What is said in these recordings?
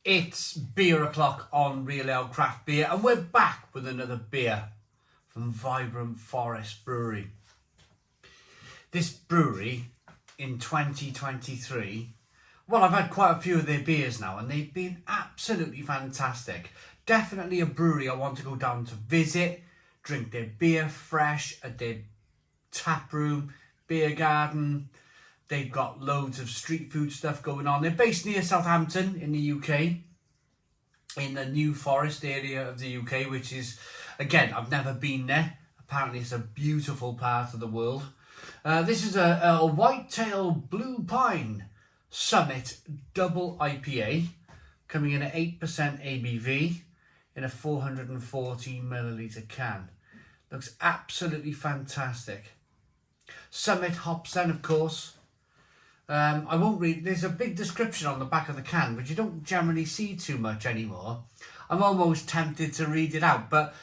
It's beer o'clock on Real Ale Craft Beer, and we're back with another beer from Vibrant Forest Brewery. This brewery in 2023, well, I've had quite a few of their beers now, and they've been absolutely fantastic. Definitely a brewery I want to go down to visit, drink their beer fresh at their tap room, beer garden. They've got loads of street food stuff going on. They're based near Southampton in the UK, in the New Forest area of the UK, which is, again, I've never been there. Apparently it's a beautiful part of the world. This is a Whitetail Blue Pine Summit Double IPA, coming in at 8% ABV in a 414 milliliter can. Looks absolutely fantastic. Summit hops then, of course. I won't read, there's a big description on the back of the can, but you don't generally see too much anymore. I'm almost tempted to read it out, but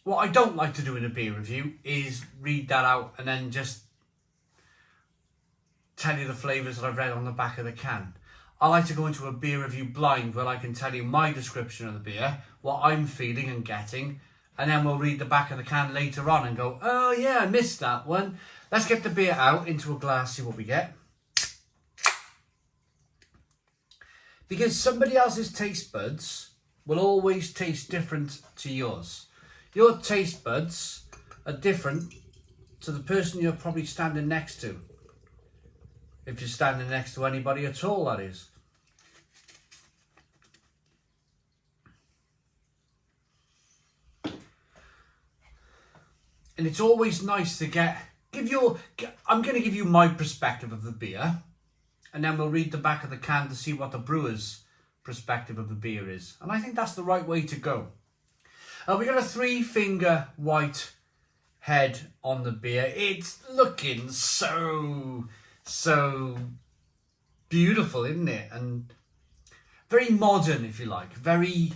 what I don't like to do in a beer review is read that out and then just tell you the flavours that I've read on the back of the can. I like to go into a beer review blind where I can tell you my description of the beer, what I'm feeling and getting, and then we'll read the back of the can later on and go, oh yeah, I missed that one. Let's get the beer out into a glass, see what we get. Because somebody else's taste buds will always taste different to yours. Your taste buds are different to the person you're probably standing next to. If you're standing next to anybody at all, that is. And it's always nice to I'm going to give you my perspective of the beer. And then we'll read the back of the can to see what the brewer's perspective of the beer is. And I think that's the right way to go. We got a 3-finger white head on the beer. It's looking so beautiful, isn't it? And very modern, if you like. Very,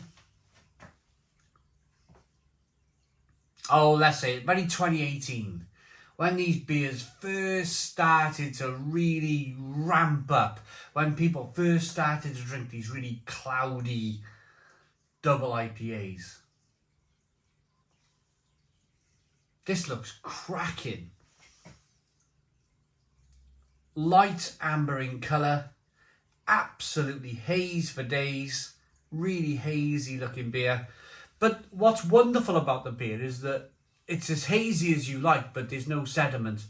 let's say, very 2018. When these beers first started to really ramp up, when people first started to drink these really cloudy double IPAs. This looks cracking. Light amber in colour, absolutely haze for days, really hazy looking beer. But what's wonderful about the beer is that it's as hazy as you like, but there's no sediment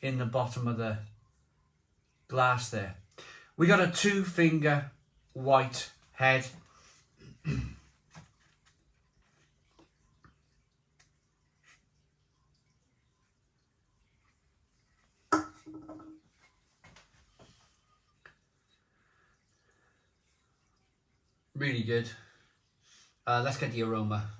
in the bottom of the glass there. We got a 2-finger white head. Really good. Let's get the aroma.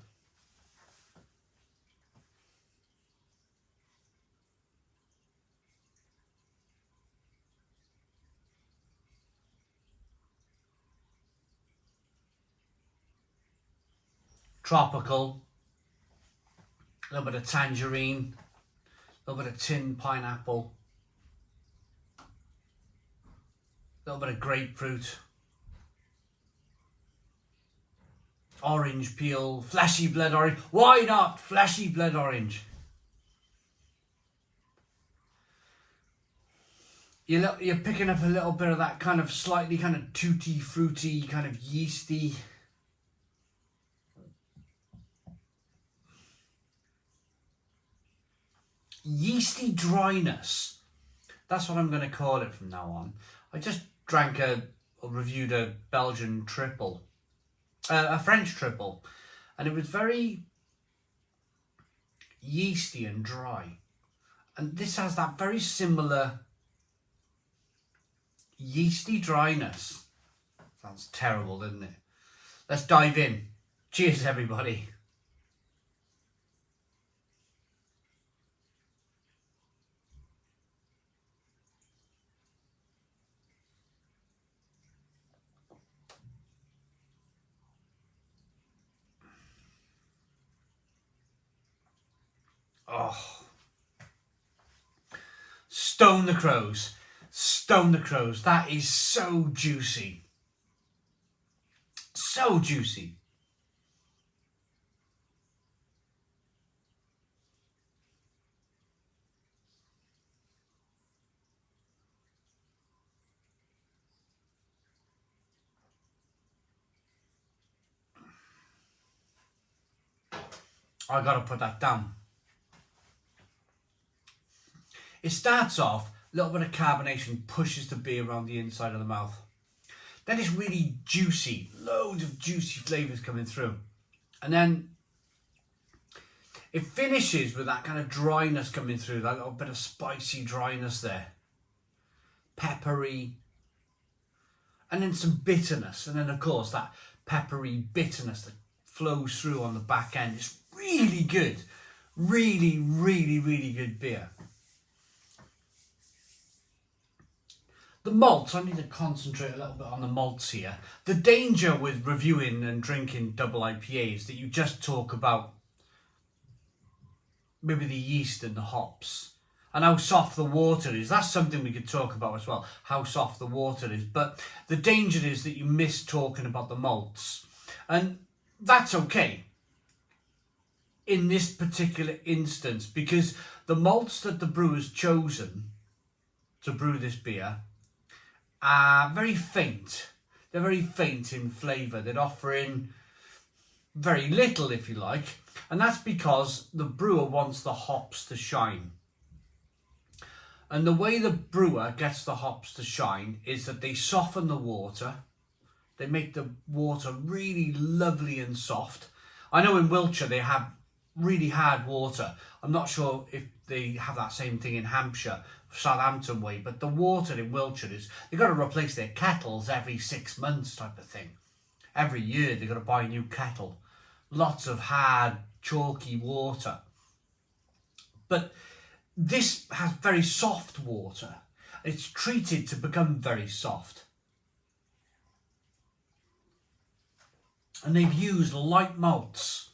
Tropical, a little bit of tangerine, a little bit of tinned pineapple, a little bit of grapefruit, orange peel, fleshy blood orange. Why not fleshy blood orange? You're picking up a little bit of that kind of slightly kind of tutti fruity, kind of yeasty. Yeasty dryness. That's what I'm going to call it from now on. I just reviewed a Belgian triple, a French triple, and it was very yeasty and dry. And this has that very similar yeasty dryness. Sounds terrible, doesn't it? Let's dive in. Cheers, everybody. Oh, stone the crows. Stone the crows. That is so juicy. So juicy. I gotta put that down. It starts off, a little bit of carbonation pushes the beer around the inside of the mouth. Then it's really juicy, loads of juicy flavours coming through. And then it finishes with that kind of dryness coming through, that little bit of spicy dryness there. Peppery. And then some bitterness. And then, of course, that peppery bitterness that flows through on the back end. It's really good. Really, really, really good beer. The malts, I need to concentrate a little bit on the malts here. The danger with reviewing and drinking double IPA is that you just talk about maybe the yeast and the hops and how soft the water is. That's something we could talk about as well, how soft the water is. But the danger is that you miss talking about the malts. And that's okay in this particular instance, because the malts that the brewer's chosen to brew this beer are very faint. They're very faint in flavour. They're offering very little, if you like. And that's because the brewer wants the hops to shine. And the way the brewer gets the hops to shine is that they soften the water. They make the water really lovely and soft. I know in Wiltshire they have really hard water. I'm not sure if they have that same thing in Hampshire, Southampton way, but the water in Wiltshire is, they've got to replace their kettles every 6 months type of thing. Every year they've got to buy a new kettle. Lots of hard, chalky water. But this has very soft water. It's treated to become very soft. And they've used light malts.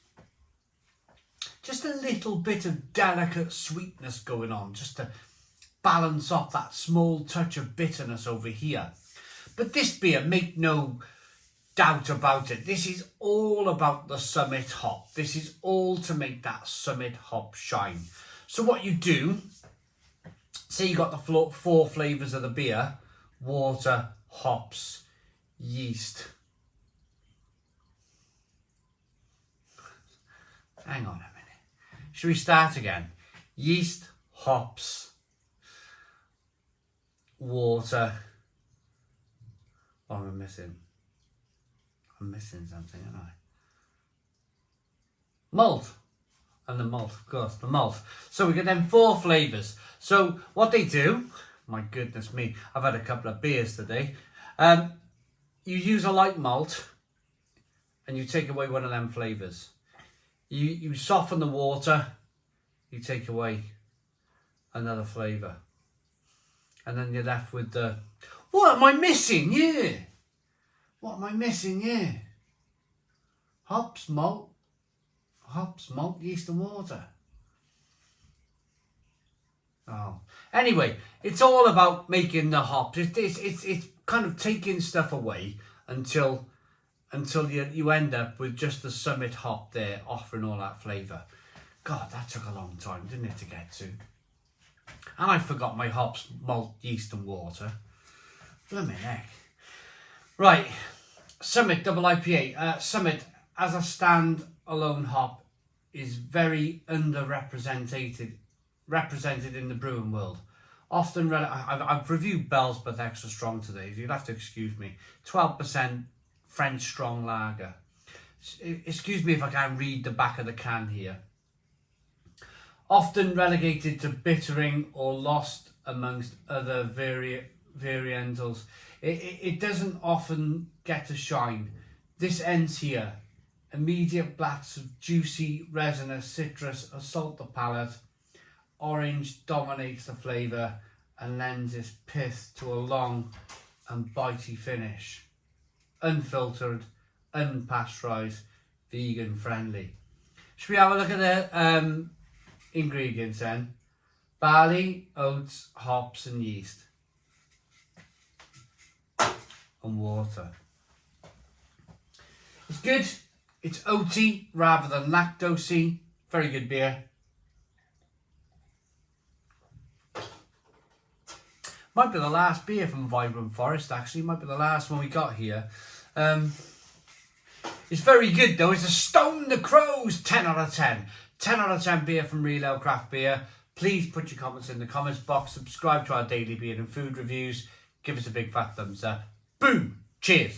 Just a little bit of delicate sweetness going on, just to balance off that small touch of bitterness over here. But this beer, make no doubt about it, this is all about the Summit hop. This is all to make that Summit hop shine. So what you do, say you got the four flavours of the beer: water, hops, yeast. Hang on a minute. Should we start again? Yeast, hops, water. What am I missing? I'm missing something, aren't I? Malt. And the malt, of course, the malt. So we get them four flavours. So what they do, my goodness me, I've had a couple of beers today. You use a light malt and you take away one of them flavours. You soften the water, you take away another flavour. And then you're left with the... What am I missing? Yeah. What am I missing? Yeah. Hops, malt, yeast and water. Oh. Anyway, it's all about making the hops. It's kind of taking stuff away until you end up with just the Summit hop there offering all that flavour. God, that took a long time, didn't it, to get to? And I forgot my hops, malt, yeast and water. Blimey heck. Right, Summit double IPA. Summit, as a stand-alone hop, is very represented in the brewing world. Often, I've reviewed Bellsbeth Extra Strong today, so you'll have to excuse me. 12% French strong lager. Excuse me if I can't read the back of the can here. Often relegated to bittering or lost amongst other variantals. It doesn't often get to shine. This ends here. Immediate blast of juicy, resinous citrus assault the palate. Orange dominates the flavour and lends its pith to a long and bitey finish. Unfiltered, unpasteurised, vegan friendly. Should we have a look at the ingredients then? Barley, oats, hops and yeast. And water. It's good. It's oaty rather than lactosey. Very good beer. Might be the last beer from Vibrant Forest, actually. Might be the last one we got here. It's very good, though. It's a Stone the Crows 10 out of 10. 10 out of 10 beer from Real Ale Craft Beer. Please put your comments in the comments box. Subscribe to our daily beer and food reviews. Give us a big fat thumbs up. Boom! Cheers!